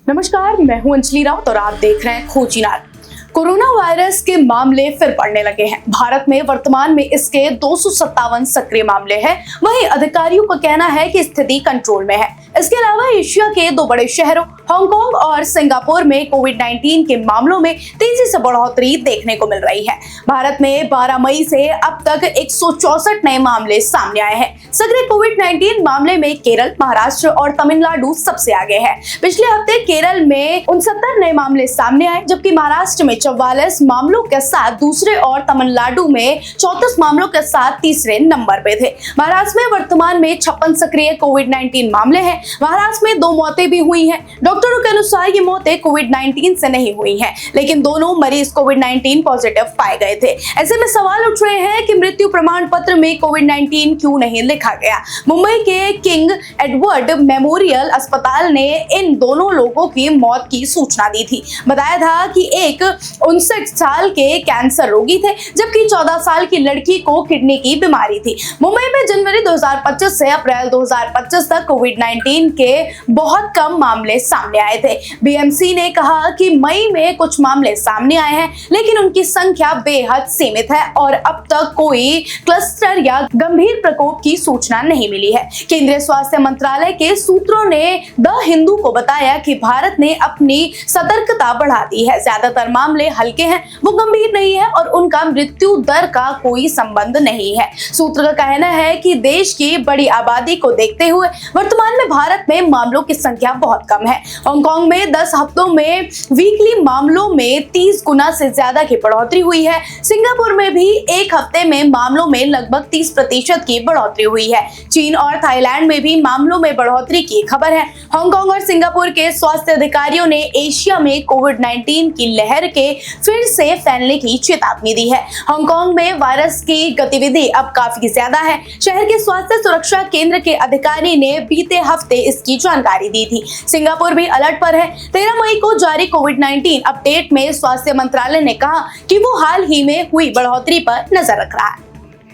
नमस्कार, मैं हूं अंजलि राउत और आप देख रहे हैं खोजीनार। कोरोना वायरस के मामले फिर बढ़ने लगे हैं। भारत में वर्तमान में इसके 257 सक्रिय मामले हैं। वहीं अधिकारियों का कहना है कि स्थिति कंट्रोल में है। इसके अलावा एशिया के दो बड़े शहरों हांगकांग और सिंगापुर में कोविड-19 के मामलों में तेजी से बढ़ोतरी देखने को मिल रही है। भारत में 12 मई से अब तक 164 नए मामले सामने आए हैं। सक्रिय कोविड-19 मामले में केरल, महाराष्ट्र और तमिलनाडु सबसे आगे है। पिछले हफ्ते केरल में 69 नए मामले सामने आए, जबकि महाराष्ट्र में 44 मामलों के साथ दूसरे और तमिलनाडु में 34 मामलों के साथ तीसरे नंबर पे थे। महाराष्ट्र में वर्तमान में 56 सक्रिय कोविड-19 मामले हैं। महाराष्ट्र में 2 मौतें भी हुई हैं। डॉक्टरों के अनुसार ये मौतें कोविड-19 से नहीं हुई हैं, लेकिन दोनों मरीज कोविड-19 पॉजिटिव पाए गए थे। ऐसे में सवाल उठ रहे हैं कि मृत्यु प्रमाण पत्र में कोविड-19 क्यों नहीं लिखा गया। मुंबई के किंग एडवर्ड मेमोरियल अस्पताल ने इन दोनों लोगों की मौत की सूचना दी थी। बताया था कि एक 59 साल के कैंसर रोगी थे, जबकि 14 साल की लड़की को किडनी की बीमारी थी। मुंबई में जनवरी 2025 से अप्रैल 2025 तक कोविड-19 के बहुत कम मामले सामने आए थे। बीएमसी ने कहा कि मई में कुछ मामले सामने आए हैं, लेकिन उनकी संख्या बेहद सीमित है और अब तक कोई क्लस्टर या गंभीर प्रकोप की सूचना नहीं मिली है। केंद्रीय स्वास्थ्य मंत्रालय के सूत्रों ने द हिंदू को बताया कि भारत ने अपनी सतर्कता बढ़ा दी है। ज्यादातर मामले हल्के हैं, वो गंभीर नहीं है और उनका मृत्यु दर का कोई संबंध नहीं है। सूत्र का कहना है कि देश की बड़ी आबादी को देखते हुए वर्तमान में भारत में मामलों की संख्या बहुत कम है। हांगकांग में 10 हफ्तों में वीकली मामलों में 30 गुना से ज्यादा की बढ़ोतरी हुई है। सिंगापुर में भी एक हफ्ते में मामलों में लगभग 30% की बढ़ोतरी हुई है। चीन और थाईलैंड में भी मामलों में बढ़ोतरी की खबर है। हांगकांग और सिंगापुर के स्वास्थ्य अधिकारियों ने एशिया में कोविड-19 की लहर के फिर से फैलने की चेतावनी दी है। हांगकांग में वायरस की गतिविधि अब काफी ज्यादा है। शहर के स्वास्थ्य सुरक्षा केंद्र के अधिकारी ने बीते हफ्ते इसकी जानकारी दी थी। सिंगापुर भी अलर्ट पर है। 13 मई को जारी कोविड-19 अपडेट में स्वास्थ्य मंत्रालय ने कहा कि वो हाल ही में हुई बढ़ोतरी पर नजर रख रहा है।